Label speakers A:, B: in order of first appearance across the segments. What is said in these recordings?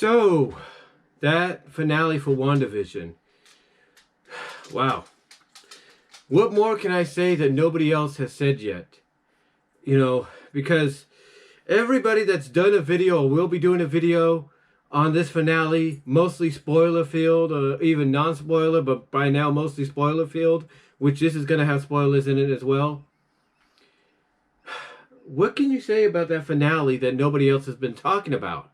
A: So, that finale for WandaVision. Wow. What more can I say that nobody else has said yet? Because everybody that's done a video or will be doing a video on this finale, mostly spoiler filled or even non-spoiler, but by now mostly spoiler filled, which this is going to have spoilers in it as well. What can you say about that finale that nobody else has been talking about?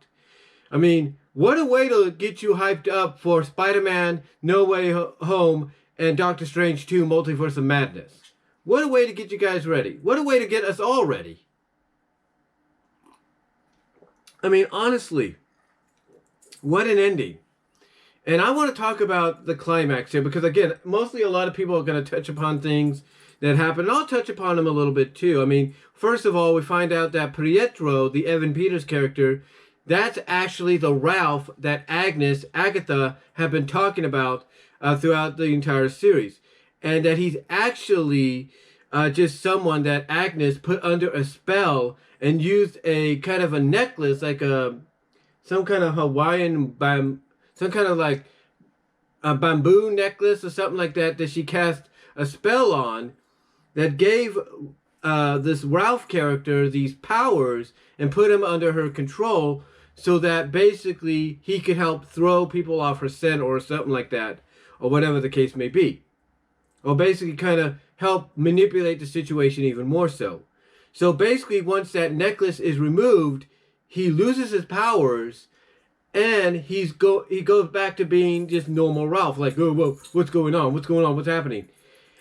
A: I mean, what a way to get you hyped up for Spider-Man No Way Home and Doctor Strange 2 Multiverse of Madness. What a way to get you guys ready. What a way to get us all ready. I mean, honestly, what an ending. And I want to talk about the climax here because, again, mostly a lot of people are going to touch upon things that happen. And I'll touch upon them a little bit too. I mean, first of all, we find out that Pietro, the Evan Peters character, that's actually the Ralph that Agatha, have been talking about throughout the entire series. And that he's actually just someone that Agnes put under a spell and used a kind of a necklace, like some kind of Hawaiian, some kind of like a bamboo necklace or something like that, that she cast a spell on that gave this Ralph character these powers and put him under her control so that basically he could help throw people off her scent or something like that, or whatever the case may be. Or basically kind of help manipulate the situation even more so. So basically once that necklace is removed, he loses his powers and he goes back to being just normal Ralph. Like, oh, whoa, what's going on? What's going on? What's happening?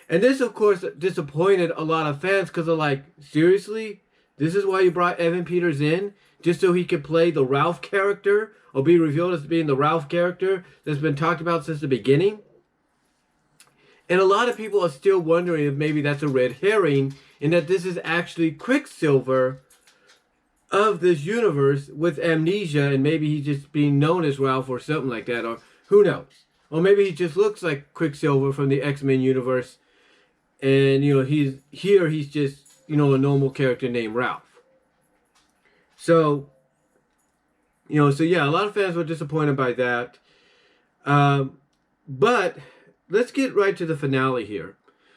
A: And this, of course, disappointed a lot of fans because they're like, seriously? This is why you brought Evan Peters in? Just so he could play the Ralph character or be revealed as being the Ralph character that's been talked about since the beginning? And a lot of people are still wondering if maybe that's a red herring and that this is actually Quicksilver of this universe with amnesia and maybe he's just being known as Ralph or something like that, or who knows. Or maybe he just looks like Quicksilver from the X-Men universe and, he's just, a normal character named Ralph. So, yeah, a lot of fans were disappointed by that. But let's get right to the finale here.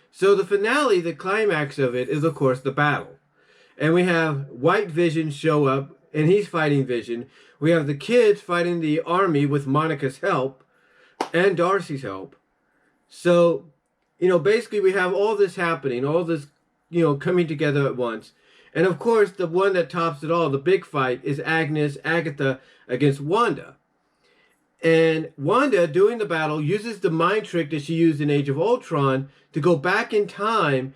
A: So the finale, the climax of it is, of course, the battle. And we have White Vision show up, and he's fighting Vision. We have the kids fighting the army with Monica's help and Darcy's help. So, basically we have all this happening, all this, coming together at once. And of course, the one that tops it all, the big fight, is Agatha against Wanda. And Wanda, during the battle, uses the mind trick that she used in Age of Ultron to go back in time.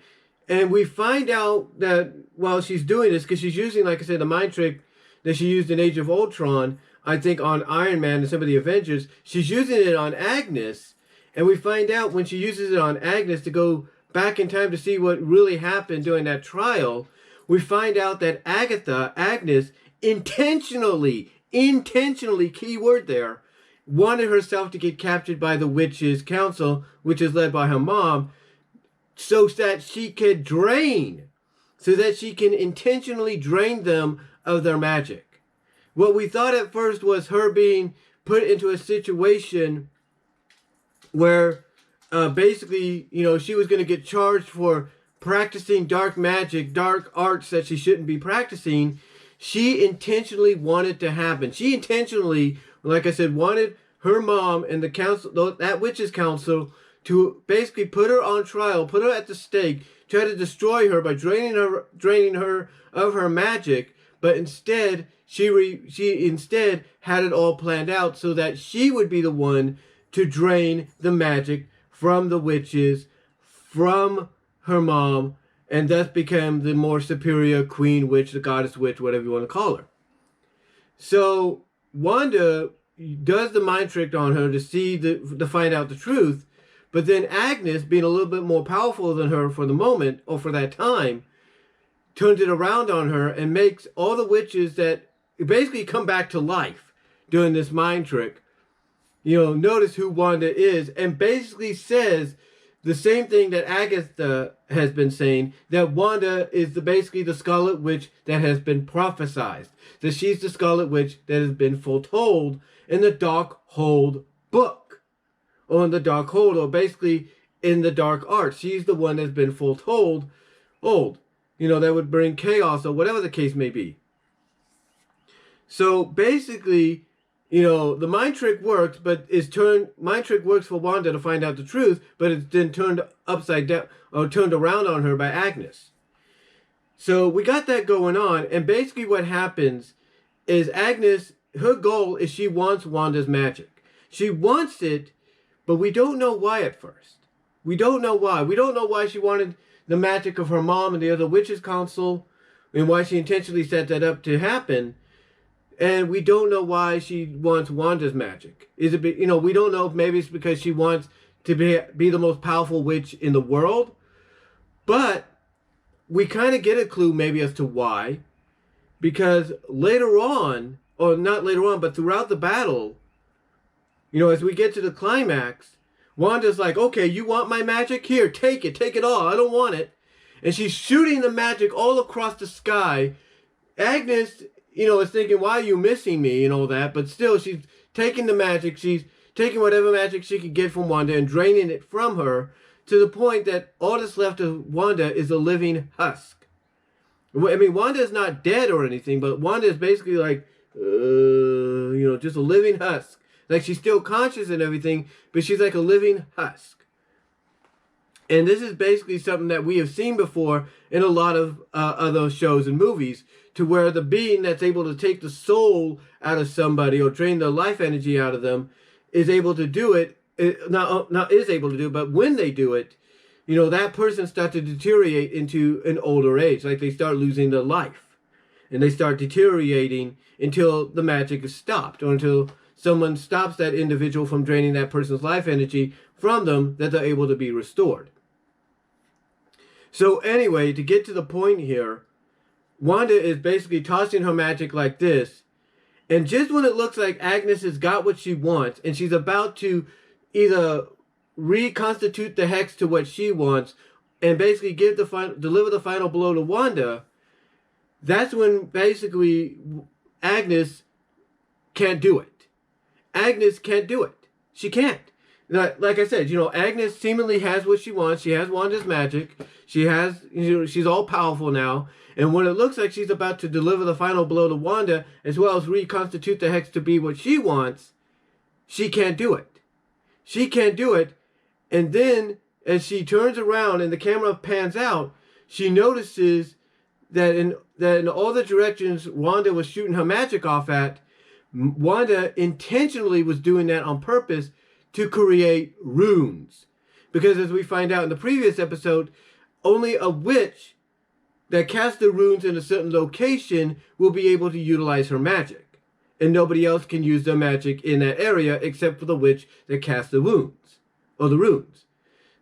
A: And we find out that while she's doing this, because she's using, like I said, the mind trick that she used in Age of Ultron, I think on Iron Man and some of the Avengers, she's using it on Agnes. And we find out when she uses it on Agnes to go back in time to see what really happened during that trial, we find out that Agnes, intentionally, key word there, wanted herself to get captured by the Witches' Council, which is led by her mom, so that she can intentionally drain them of their magic. What we thought at first was her being put into a situation where basically, she was going to get charged for practicing dark magic, dark arts that she shouldn't be practicing. She intentionally wanted to happen. She intentionally, like I said, wanted her mom and the council, that witch's council, to basically put her on trial, put her at the stake, try to destroy her by draining her of her magic. But instead, she instead had it all planned out so that she would be the one to drain the magic from the witches, from her mom, and thus became the more superior queen witch, the goddess witch, whatever you want to call her. So Wanda does the mind trick on her to find out the truth, but then Agnes, being a little bit more powerful than her for the moment, or for that time, turns it around on her and makes all the witches that basically come back to life during this mind trick, notice who Wanda is, and basically says the same thing that Agatha has been saying, that Wanda is basically the Scarlet Witch that has been prophesized. That she's the Scarlet Witch that has been foretold in the Darkhold book. Or in the Darkhold, or basically in the Dark Arts. She's the one that's been foretold, that would bring chaos or whatever the case may be. So basically, the mind trick works, but mind trick works for Wanda to find out the truth, but it's then turned upside down or turned around on her by Agnes. So we got that going on, and basically what happens is Agnes, her goal is she wants Wanda's magic. She wants it, but we don't know why at first. We don't know why. We don't know why she wanted the magic of her mom and the other witches' council, and why she intentionally set that up to happen. And we don't know why she wants Wanda's magic. We don't know if maybe it's because she wants to be the most powerful witch in the world. But we kind of get a clue maybe as to why. Because later on, or not later on, but throughout the battle, as we get to the climax, Wanda's like, okay, you want my magic? Here, take it all. I don't want it. And she's shooting the magic all across the sky. Agnes, is thinking, why are you missing me and all that? But still, she's taking the magic. She's taking whatever magic she can get from Wanda and draining it from her to the point that all that's left of Wanda is a living husk. I mean, Wanda is not dead or anything, but Wanda is basically like, just a living husk. Like, she's still conscious and everything, but she's like a living husk. And this is basically something that we have seen before in a lot of other shows and movies, to where the being that's able to take the soul out of somebody or drain the life energy out of them is able to do it. Not is able to do it, but when they do it, that person starts to deteriorate into an older age. Like, they start losing their life. And they start deteriorating until the magic is stopped, or until someone stops that individual from draining that person's life energy from them, that they're able to be restored. So anyway, to get to the point here, Wanda is basically tossing her magic like this, and just when it looks like Agnes has got what she wants, and she's about to either reconstitute the hex to what she wants, and basically deliver the final blow to Wanda, that's when basically Agnes can't do it. Agnes can't do it. She can't. Like I said, Agnes seemingly has what she wants. She has Wanda's magic. She has, she's all powerful now. And when it looks like she's about to deliver the final blow to Wanda, as well as reconstitute the hex to be what she wants, she can't do it. She can't do it. And then, as she turns around and the camera pans out, she notices that in all the directions Wanda was shooting her magic off at, Wanda intentionally was doing that on purpose to create runes. Because as we find out in the previous episode, only a witch that casts the runes in a certain location will be able to utilize her magic. And nobody else can use their magic in that area except for the witch that casts the wounds, or the runes.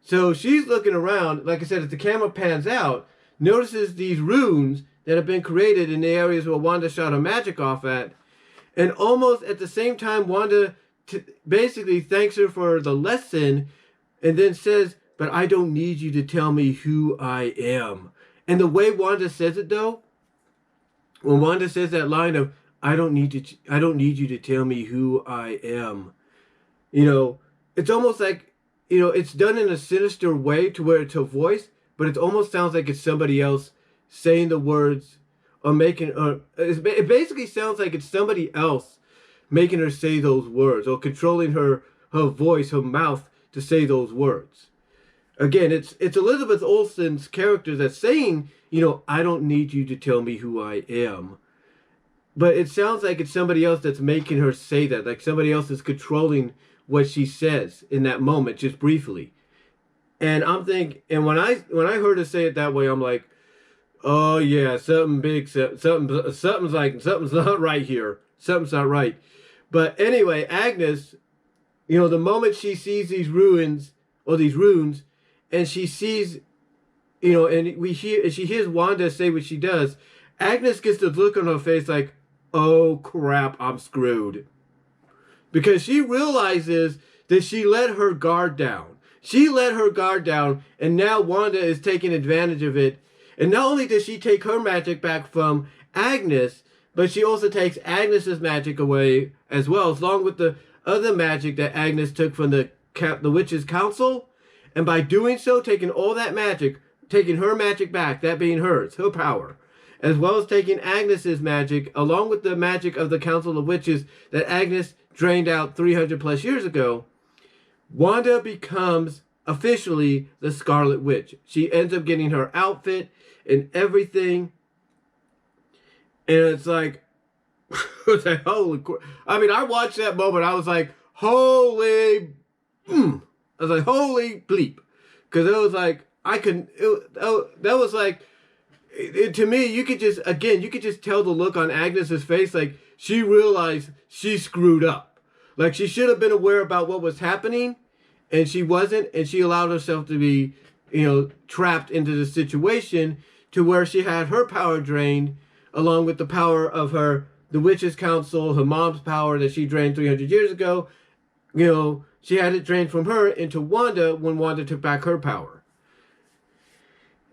A: So she's looking around, like I said, as the camera pans out, notices these runes that have been created in the areas where Wanda shot her magic off at, and almost at the same time, Wanda basically thanks her for the lesson, and then says, but I don't need you to tell me who I am. And the way Wanda says it, though, when Wanda says that line of, I don't need you to tell me who I am, it's almost like, it's done in a sinister way to where it's her voice, but it almost sounds like it's somebody else saying the words, or it basically sounds like it's somebody else making her say those words, or controlling her voice, her mouth, to say those words. Again, it's Elizabeth Olsen's character that's saying, I don't need you to tell me who I am. But it sounds like it's somebody else that's making her say that, like somebody else is controlling what she says in that moment, just briefly. And I'm thinking, and when I heard her say it that way, I'm like, oh yeah, something's not right here. Something's not right. But anyway, Agnes, the moment she sees these runes, and she sees, and she hears Wanda say what she does, Agnes gets the look on her face like, oh crap, I'm screwed. Because she realizes that she let her guard down. She let her guard down, and now Wanda is taking advantage of it. And not only does she take her magic back from Agnes, but she also takes Agnes's magic away as well, along with the other magic that Agnes took from the Witches' Council. And by doing so, taking all that magic, taking her magic back, that being hers, her power, as well as taking Agnes's magic, along with the magic of the Council of Witches that Agnes drained out 300 plus years ago, Wanda becomes officially the Scarlet Witch. She ends up getting her outfit and everything. And it's like, holy crap. I mean, I watched that moment. I was like, holy, I was like, holy bleep. Because it was like, that was like, to me, you could just tell the look on Agnes's face. Like, she realized she screwed up. Like, she should have been aware about what was happening. And she wasn't, and she allowed herself to be, trapped into the situation to where she had her power drained, along with the power of the Witches' Council, her mom's power that she drained 300 years ago. She had it drained from her into Wanda when Wanda took back her power.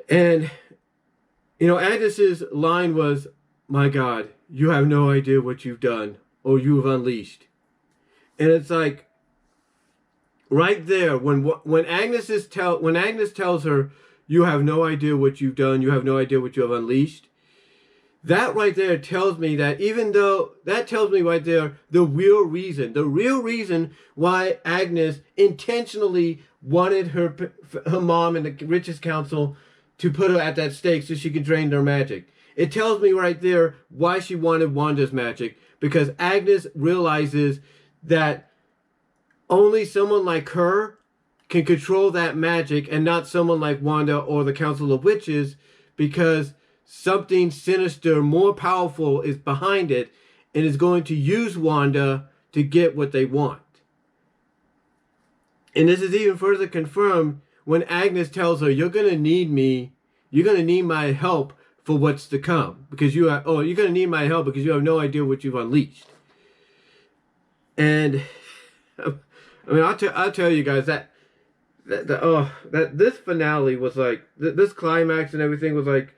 A: And, Agnes's line was, "My God, you have no idea what you've done, or you have unleashed." And it's like, right there, when Agnes tells her, "You have no idea what you've done, you have no idea what you have unleashed," that right there tells me that right there the real reason why Agnes intentionally wanted her mom and the Witches' Council to put her at that stake so she could drain their magic. It tells me right there why she wanted Wanda's magic, because Agnes realizes that only someone like her can control that magic and not someone like Wanda or the Council of Witches, because something sinister, more powerful is behind it and is going to use Wanda to get what they want. And this is even further confirmed when Agnes tells her, "You're going to need me. You're going to need my help for what's to come. Because you're going to need my help because you have no idea what you've unleashed." And I mean, I'll tell you guys that this finale was like, this climax and everything was like,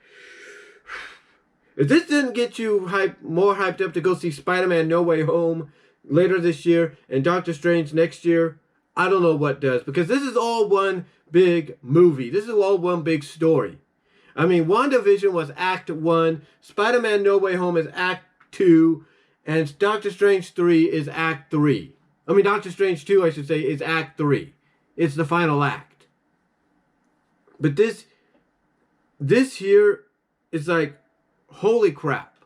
A: if this didn't get you more hyped up to go see Spider-Man No Way Home later this year and Doctor Strange next year, I don't know what does. Because this is all one big movie. This is all one big story. I mean, WandaVision was Act 1, Spider-Man No Way Home is Act 2, and Doctor Strange 3 is Act 3. I mean, Doctor Strange 2, I should say, is Act 3. It's the final act. But this here is like, holy crap.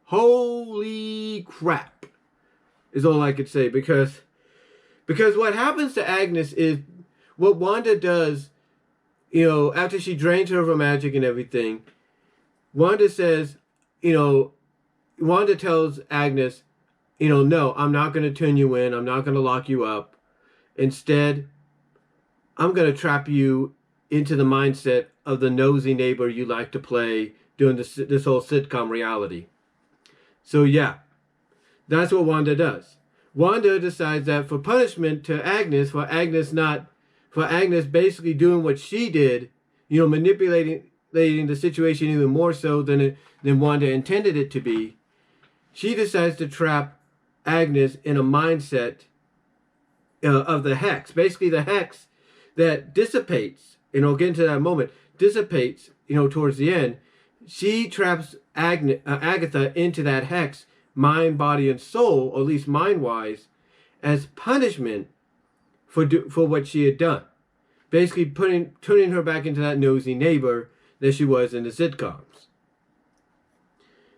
A: Holy crap is all I could say. Because what happens to Agnes is, what Wanda does, after she drains her of her magic and everything, Wanda tells Agnes, "No, I'm not going to turn you in. I'm not going to lock you up. Instead, I'm going to trap you into the mindset of the nosy neighbor you like to play during this whole sitcom reality." So yeah, that's what Wanda does. Wanda decides that for punishment to Agnes, for Agnes basically doing what she did, manipulating the situation even more so than Wanda intended it to be, she decides to trap Agnes in a mindset of the hex. Basically the hex that dissipates, I'll get into that moment, dissipates, towards the end. She traps Agatha into that hex, mind, body, and soul, or at least mind-wise, as punishment for what she had done. Basically turning her back into that nosy neighbor that she was in the sitcoms.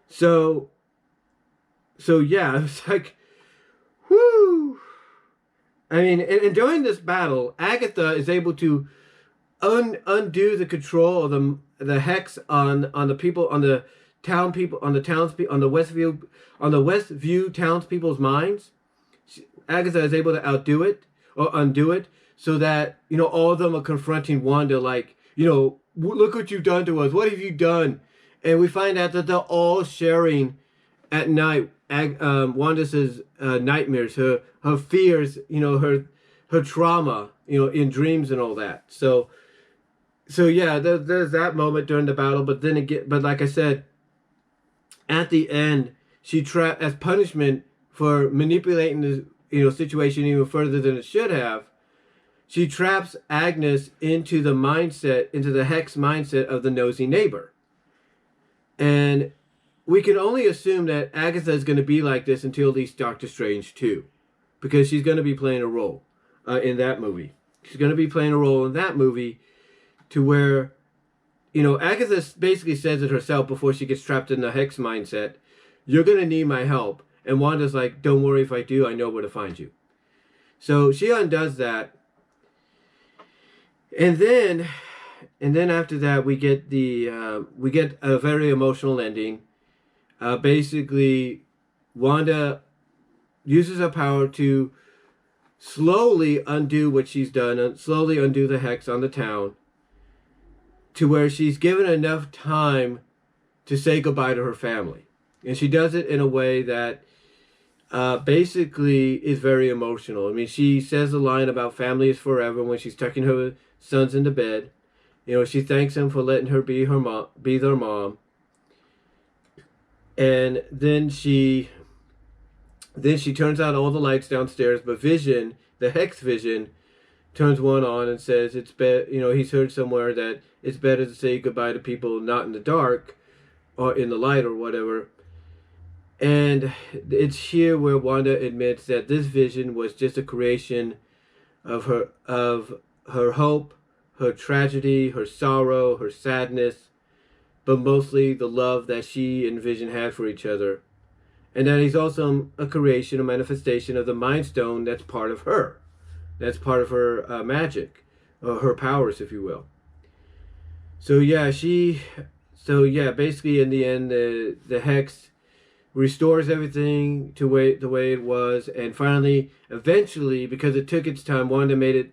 A: So yeah, it's like, whoo. I mean, and during this battle, Agatha is able to undo the control of the hex on the people, on the townspeople, on the Westview townspeople's minds. Agatha is able to outdo it or undo it, so that all of them are confronting Wanda like, look what you've done to us. What have you done? And we find out that they're all sharing at night Wanda's nightmares, her fears, her trauma, in dreams and all that. So yeah, there's that moment during the battle, but then again, but like I said, at the end, she as punishment for manipulating the situation even further than it should have. She traps Agnes into the hex mindset of the nosy neighbor. And we can only assume that Agatha is going to be like this until at least Doctor Strange 2. Because she's going to be playing a role in that movie. She's going to be playing a role in that movie to where, Agatha basically says it herself before she gets trapped in the hex mindset. You're going to need my help. And Wanda's like, don't worry, if I do, I know where to find you. So she undoes that. And then after that, we get a very emotional ending. Basically, Wanda uses her power to slowly undo what she's done, slowly undo the hex on the town, to where she's given enough time to say goodbye to her family. And she does it in a way that basically is very emotional. I mean, she says the line about family is forever when she's tucking her sons into bed. She thanks them for letting her be their mom. And then she turns out all the lights downstairs, but Vision, the Hex Vision, turns one on and says it's he's heard somewhere that it's better to say goodbye to people not in the dark or in the light or whatever. And it's here where Wanda admits that this vision was just a creation of her hope, her tragedy, her sorrow, her sadness, but mostly the love that she and Vision had for each other. And that he's also a creation, a manifestation of the Mind Stone that's part of her. That's part of her magic, her powers, if you will. So yeah, basically in the end, the Hex restores everything to the way it was, and finally, eventually, because it took its time, Wanda made it,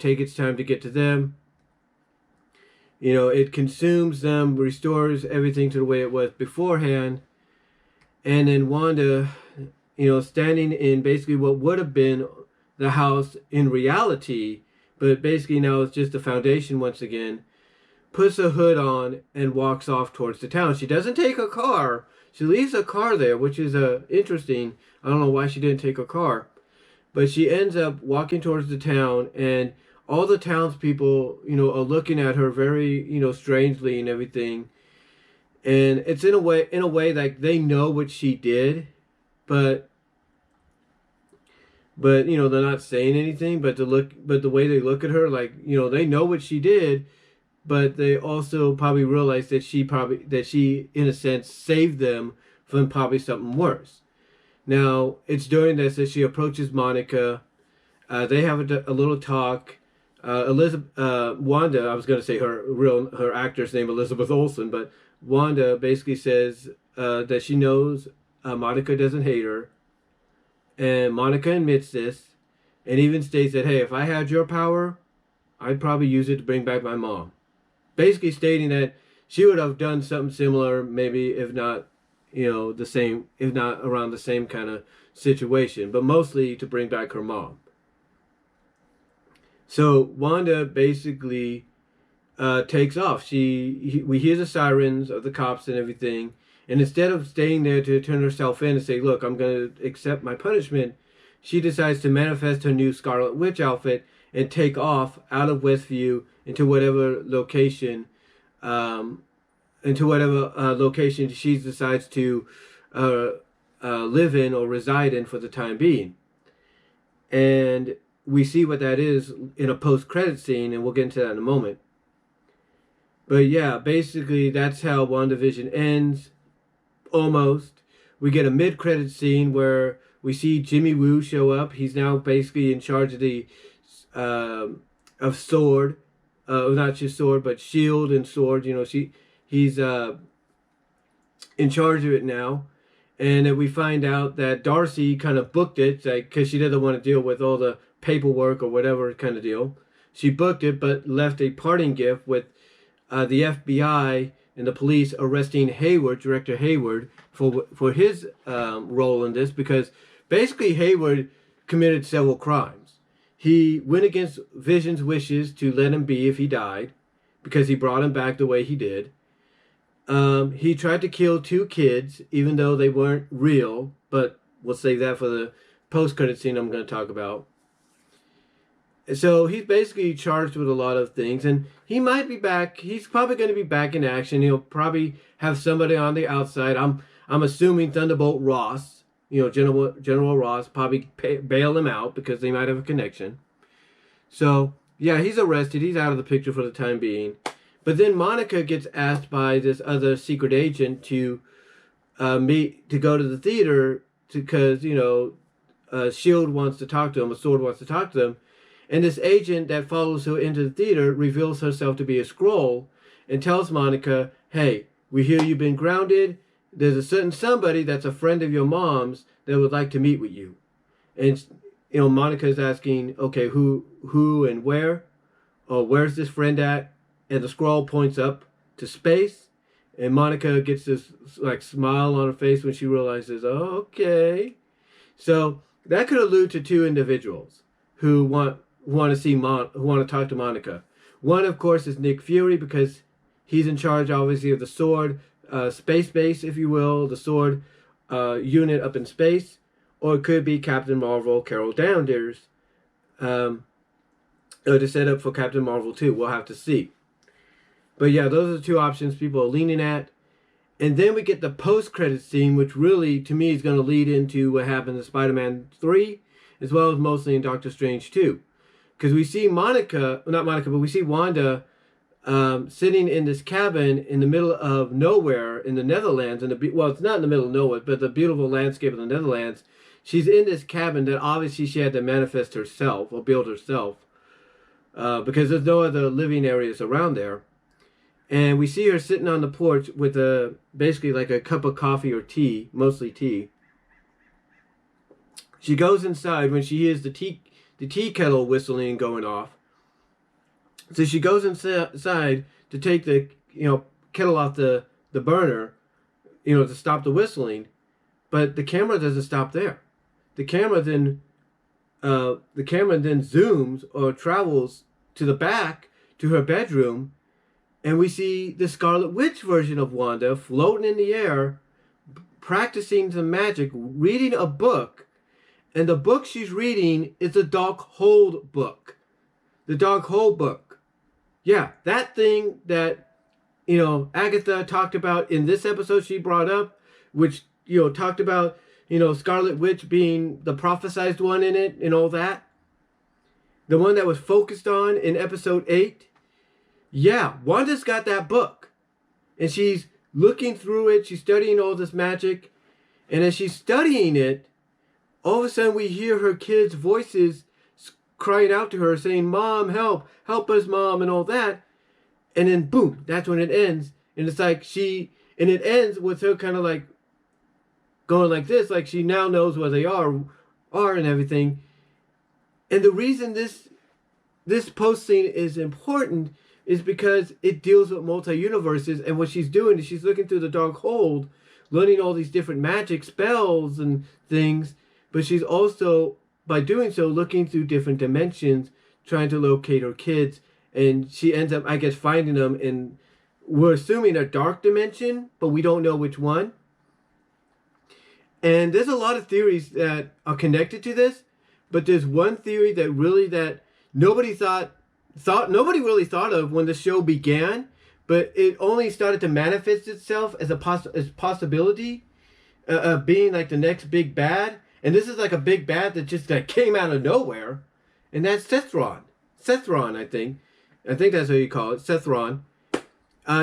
A: take its time to get to them. It consumes them, restores everything to the way it was beforehand, and then Wanda, standing in basically what would have been the house in reality, but basically now it's just the foundation once again, puts a hood on and walks off towards the town. She doesn't take a car. She leaves a car there, which is interesting. I don't know why she didn't take a car. But she ends up walking towards the town, and all the townspeople, are looking at her very, strangely and everything. And it's in a way like they know what she did, but they're not saying anything. But the way they look at her, like, they know what she did, but they also probably realize that she in a sense saved them from probably something worse. Now it's during this that she approaches Monica. They have a little talk. Wanda, I was going to say her actor's name Elizabeth Olsen, but Wanda basically says that she knows Monica doesn't hate her, and Monica admits this, and even states that, hey, if I had your power, I'd probably use it to bring back my mom. Basically stating that she would have done something similar, maybe if not, the same, if not around the same kind of situation, but mostly to bring back her mom. So Wanda basically takes off. We hear the sirens of the cops and everything, and instead of staying there to turn herself in and say, look, I'm going to accept my punishment, she decides to manifest her new Scarlet Witch outfit and take off out of Westview into whatever location she decides to live in or reside in for the time being. And we see what that is in a post-credit scene, and we'll get into that in a moment. But yeah, basically that's how WandaVision ends, almost. We get a mid-credit scene where we see Jimmy Woo show up. He's now basically in charge of the of S.W.O.R.D. Not just S.W.O.R.D., but S.H.I.E.L.D. and S.W.O.R.D. He's in charge of it now. And then we find out that Darcy kind of booked it, because she doesn't want to deal with all the paperwork or whatever kind of deal. She booked it, but left a parting gift with the FBI and the police arresting Hayward, Director Hayward, for his role in this, because basically Hayward committed several crimes. he went against Vision's wishes to let him be if he died, because he brought him back the way he did. He tried to kill 2 kids, even though they weren't real, but we'll save that for the post-credit scene I'm going to talk about. So he's basically charged with a lot of things, and he might be back. He's probably going to be back in action. He'll probably have somebody on the outside. I'm assuming Thunderbolt Ross, General Ross, probably bail him out because they might have a connection. So yeah, he's arrested. He's out of the picture for the time being. But then Monica gets asked by this other secret agent to go to the theater because Shield wants to talk to him. A Sword wants to talk to them. And this agent that follows her into the theater reveals herself to be a Skrull and tells Monica, hey, we hear you've been grounded. There's a certain somebody that's a friend of your mom's that would like to meet with you. And, Monica's asking, okay, who and where? Or where's this friend at? And the Skrull points up to space. And Monica gets this, smile on her face when she realizes, oh, okay. So that could allude to 2 individuals who want to talk to Monica. One, of course, is Nick Fury, because he's in charge, obviously, of the Sword space base, if you will, the Sword unit up in space. Or it could be Captain Marvel, Carol Danvers, to set up for Captain Marvel 2. We'll have to see. But yeah, those are the 2 options people are leaning at. And then we get the post-credit scene, which really, to me, is going to lead into what happened in Spider-Man 3, as well as mostly in Doctor Strange 2. Because we see we see Wanda sitting in this cabin in the middle of nowhere in the Netherlands. It's not in the middle of nowhere, but the beautiful landscape of the Netherlands. She's in this cabin that obviously she had to manifest herself or build herself, because there's no other living areas around there. And we see her sitting on the porch with basically like a cup of coffee or tea, mostly tea. She goes inside when she hears the tea kettle whistling and going off. So she goes inside to take the kettle off the burner, to stop the whistling. But the camera doesn't stop there. The camera then zooms or travels to the back to her bedroom, and we see the Scarlet Witch version of Wanda floating in the air, practicing some magic, reading a book. And the book she's reading is the Darkhold book. The Darkhold book. Yeah, that thing that, Agatha talked about in this episode she brought up, which, talked about, Scarlet Witch being the prophesized one in it and all that. The one that was focused on in episode 8. Yeah, Wanda's got that book. And she's looking through it. She's studying all this magic. And as she's studying it, all of a sudden we hear her kids' voices crying out to her, saying, Mom, help us, Mom, and all that. And then, boom, that's when it ends. And it's like and it ends with her kind of like going like this, like she now knows where they are and everything. And the reason this post scene is important is because it deals with multi-universes, and what she's doing is she's looking through the Darkhold, learning all these different magic spells and things, but she's also, by doing so, looking through different dimensions, trying to locate her kids, and she ends up, I guess, finding them in, we're assuming, a dark dimension, but we don't know which one. And there's a lot of theories that are connected to this, but there's one theory that nobody really thought of when the show began, but it only started to manifest itself as a possibility of being like the next big bad. And this is like a big bad that just came out of nowhere, and that's Sethron. Sethron, I think that's how you call it, Sethron.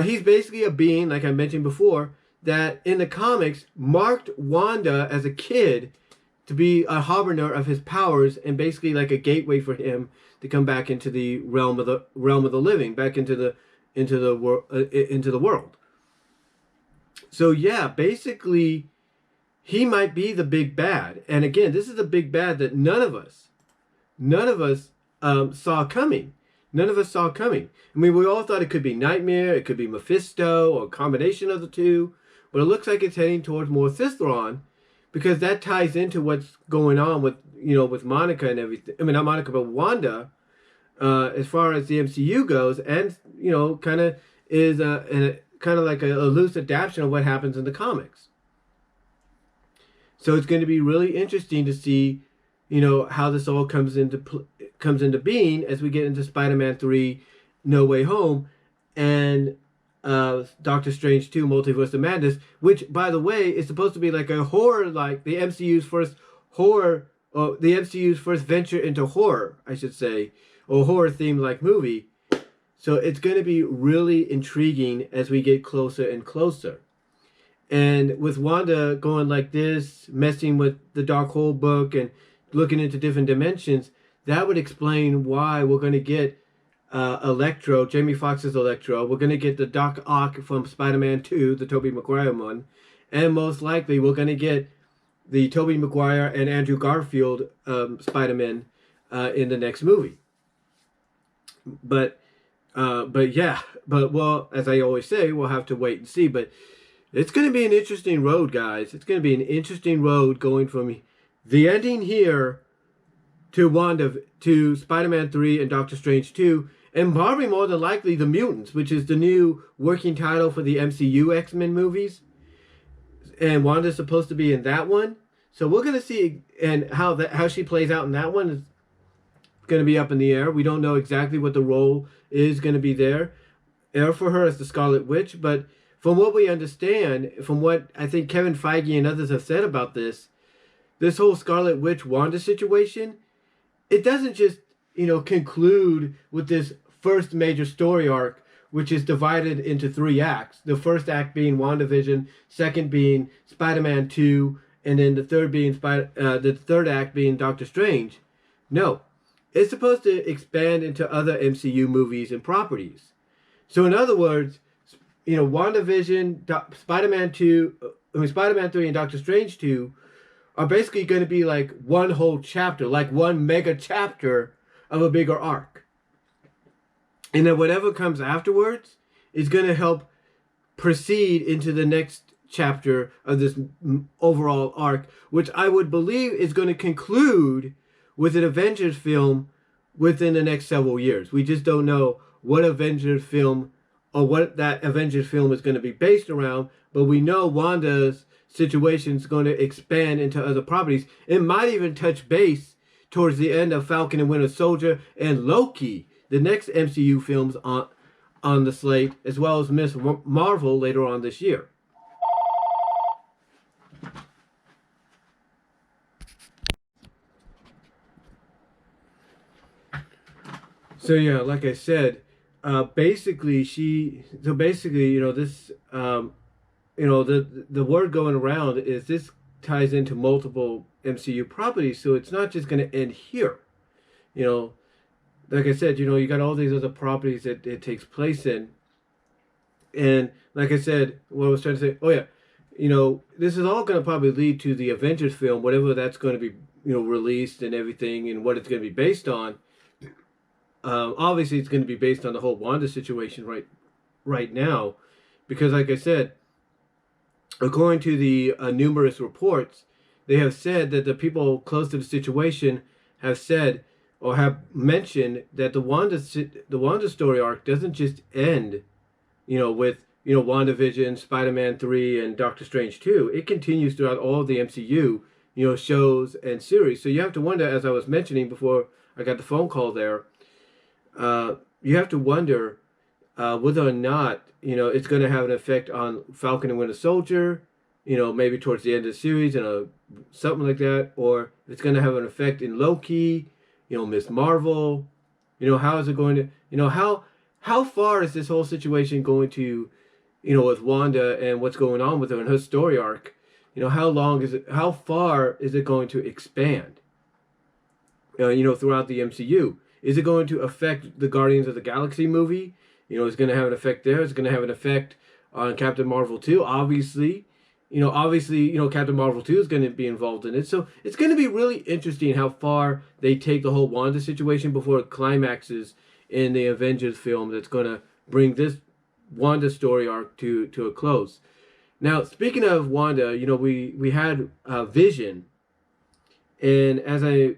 A: He's basically a being, like I mentioned before, that in the comics marked Wanda as a kid to be a harbinger of his powers, and basically like a gateway for him to come back into the realm of the living, back into the world. So yeah, basically, he might be the big bad. And again, this is a big bad that none of us saw coming. None of us saw coming. I mean, we all thought it could be Nightmare, it could be Mephisto, or a combination of the two. But it looks like it's heading towards more Sethron, because that ties into what's going on with, with Monica and everything. I mean, not Monica, but Wanda, as far as the MCU goes, and kind of is kind of like a loose adaptation of what happens in the comics. So it's going to be really interesting to see, how this all comes into being as we get into Spider-Man 3, No Way Home, and Doctor Strange 2, Multiverse of Madness, which, by the way, is supposed to be like a horror, like the MCU's first horror, or the MCU's first venture into horror, I should say, or horror-themed like movie. So it's going to be really intriguing as we get closer and closer. And with Wanda going like this, messing with the Darkhold book and looking into different dimensions, that would explain why we're going to get Electro, Jamie Foxx's Electro. We're going to get the Doc Ock from Spider-Man 2, the Tobey Maguire one. And most likely we're going to get the Tobey Maguire and Andrew Garfield Spider-Man in the next movie. But well, as I always say, we'll have to wait and see. But it's going to be an interesting road, guys. It's going to be an interesting road going from the ending here to Spider-Man 3 and Doctor Strange 2, and probably more than likely The Mutants, which is the new working title for the MCU X-Men movies. And Wanda's supposed to be in that one. So we're going to see and how she plays out in that one is going to be up in the air. We don't know exactly what the role is going to be there for her as the Scarlet Witch, but from what we understand, from what I think Kevin Feige and others have said about this whole Scarlet Witch Wanda situation, it doesn't just, conclude with this first major story arc, which is divided into 3 acts. The first act being WandaVision, second being Spider-Man 2, and then the third act being Doctor Strange. No, it's supposed to expand into other MCU movies and properties. So in other words, WandaVision, Spider-Man 3 and Doctor Strange 2 are basically going to be like one whole chapter, like one mega chapter of a bigger arc. And then whatever comes afterwards is going to help proceed into the next chapter of this overall arc, which I would believe is going to conclude with an Avengers film within the next several years. We just don't know what Avengers film or what that Avengers film is going to be based around, but we know Wanda's situation is going to expand into other properties. It might even touch base towards the end of Falcon and Winter Soldier and Loki, the next MCU films on the slate, as well as Ms. Marvel later on this year. So yeah, like I said, basically, the word going around is this ties into multiple MCU properties, so it's not just going to end here. Like I said, you got all these other properties that it takes place in. And like I said, what I was trying to say, this is all going to probably lead to the Avengers film, whatever that's going to be, released and everything, and what it's going to be based on. Obviously, it's going to be based on the whole Wanda situation right now, because like I said, according to the numerous reports, they have said that the people close to the situation have said or have mentioned that the Wanda story arc doesn't just end, with WandaVision, Spider-Man 3, and Doctor Strange 2. It continues throughout all of the MCU, shows and series. So you have to wonder, as I was mentioning before I got the phone call there, you have to wonder whether or not it's going to have an effect on Falcon and Winter Soldier, maybe towards the end of the series and something like that, or it's going to have an effect in Loki, Ms. Marvel. How is it going to, how far is this whole situation going to, with Wanda and what's going on with her and her story arc? How far is it going to expand? Throughout the MCU. Is it going to affect the Guardians of the Galaxy movie? It's going to have an effect there. It's going to have an effect on Captain Marvel 2. Obviously, Captain Marvel 2 is going to be involved in it. So it's going to be really interesting how far they take the whole Wanda situation before it climaxes in the Avengers film that's going to bring this Wanda story arc to a close. Now, speaking of Wanda, we had Vision. And as a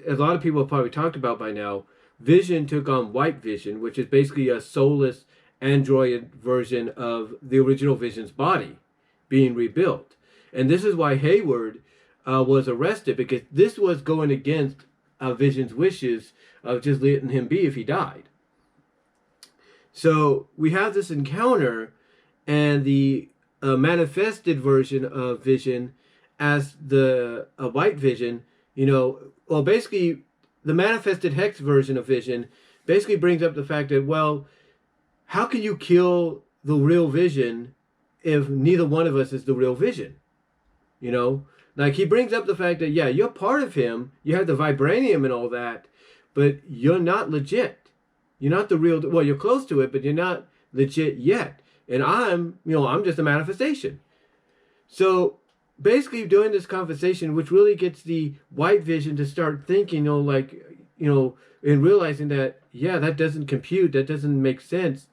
A: lot of people have probably talked about by now, Vision took on White Vision, which is basically a soulless android version of the original Vision's body being rebuilt. And this is why Hayward was arrested, because this was going against Vision's wishes of just letting him be if he died. So we have this encounter, and the manifested version of Vision as the White Vision, well, basically the manifested Hex version of Vision basically brings up the fact that, well, how can you kill the real Vision if neither one of us is the real Vision? Like, he brings up the fact that, yeah, you're part of him, you have the vibranium and all that, but you're not legit. You're not the real, well, you're close to it, but you're not legit yet. And I'm just a manifestation. So basically during this conversation, which really gets the White Vision to start thinking, and realizing that, yeah, that doesn't compute, that doesn't make sense.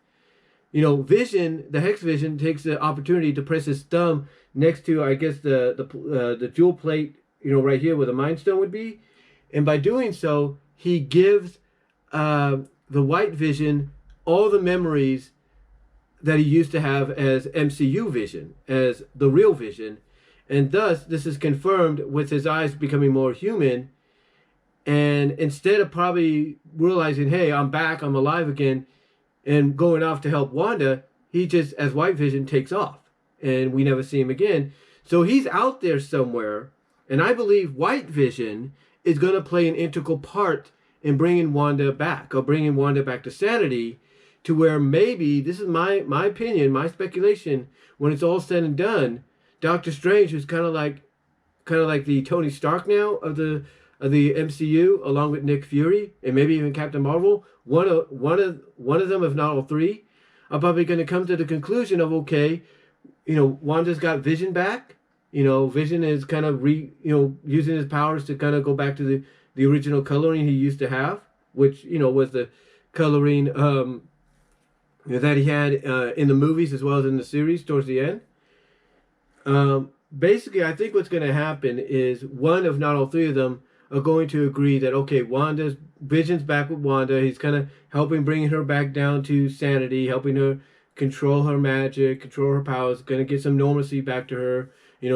A: Vision, the Hex Vision, takes the opportunity to press his thumb next to, I guess, the jewel plate, right here where the Mind Stone would be. And by doing so, he gives the White Vision all the memories that he used to have as MCU Vision, as the real Vision. And thus, this is confirmed with his eyes becoming more human. And instead of probably realizing, hey, I'm back, I'm alive again, and going off to help Wanda, he just, as White Vision, takes off. And we never see him again. So he's out there somewhere. And I believe White Vision is going to play an integral part in bringing Wanda back, or bringing Wanda back to sanity, to where maybe, this is my opinion, my speculation, when it's all said and done, Doctor Strange, who's kind of like the Tony Stark now of the MCU, along with Nick Fury and maybe even Captain Marvel, one of them, if not all three, are probably going to come to the conclusion of, okay, Wanda's got Vision back. Vision is kind of using his powers to kind of go back to the original coloring he used to have, which was the coloring that he had in the movies as well as in the series towards the end. Basically, I think what's going to happen is one, if not all three of them, are going to agree that, okay, Vision's back with Wanda. He's kind of bringing her back down to sanity, helping her control her magic, control her powers, going to get some normalcy back to her.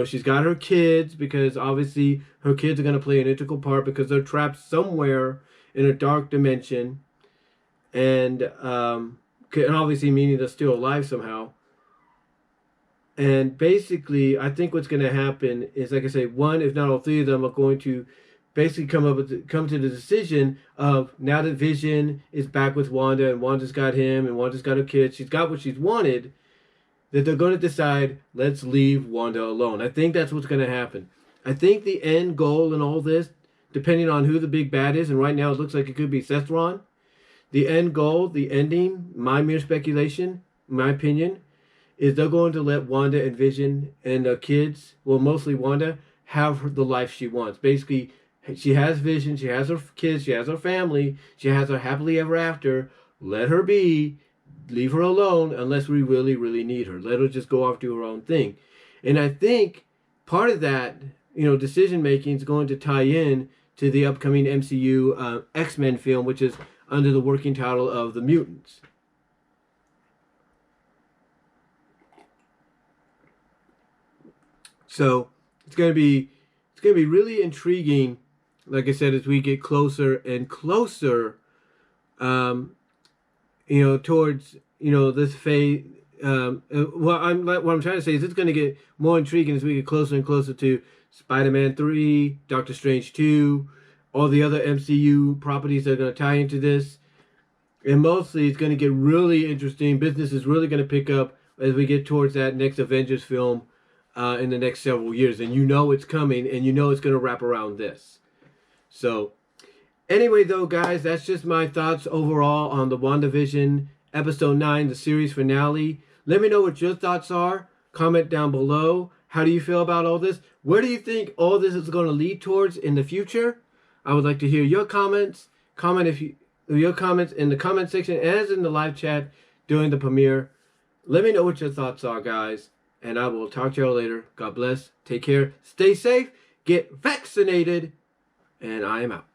A: She's got her kids, because obviously her kids are going to play an integral part, because they're trapped somewhere in a dark dimension. And obviously meaning they're still alive somehow. And basically, I think what's going to happen is, like I say, one, if not all three of them, are going to basically come to the decision of, now that Vision is back with Wanda, and Wanda's got him, and Wanda's got her kids, she's got what she's wanted, that they're going to decide, let's leave Wanda alone. I think that's what's going to happen. I think the end goal in all this, depending on who the big bad is, and right now it looks like it could be Sethron, the end goal, the ending, my mere speculation, my opinion, is they're going to let Wanda and Vision and the kids, well, mostly Wanda, have the life she wants. Basically, she has Vision, she has her kids, she has her family, she has her happily ever after. Let her be. Leave her alone unless we really, really need her. Let her just go off, do her own thing. And I think part of that, decision making is going to tie in to the upcoming MCU X-Men film, which is under the working title of The Mutants. So it's going to be really intriguing, like I said, as we get closer and closer, towards this phase. What I'm trying to say is it's going to get more intriguing as we get closer and closer to Spider-Man 3, Doctor Strange 2, all the other MCU properties that are going to tie into this. And mostly it's going to get really interesting. Business is really going to pick up as we get towards that next Avengers film in the next several years. And it's coming, and it's going to wrap around this. So anyway, though, guys, that's just my thoughts overall on the WandaVision Episode 9, the series finale. Let me know what your thoughts are. Comment down below. How do you feel about all this? Where do you think all this is going to lead towards in the future? I would like to hear your comments. Your comments in the comment section as in the live chat during the premiere. Let me know what your thoughts are, guys. And I will talk to y'all later. God bless. Take care. Stay safe. Get vaccinated. and I am out.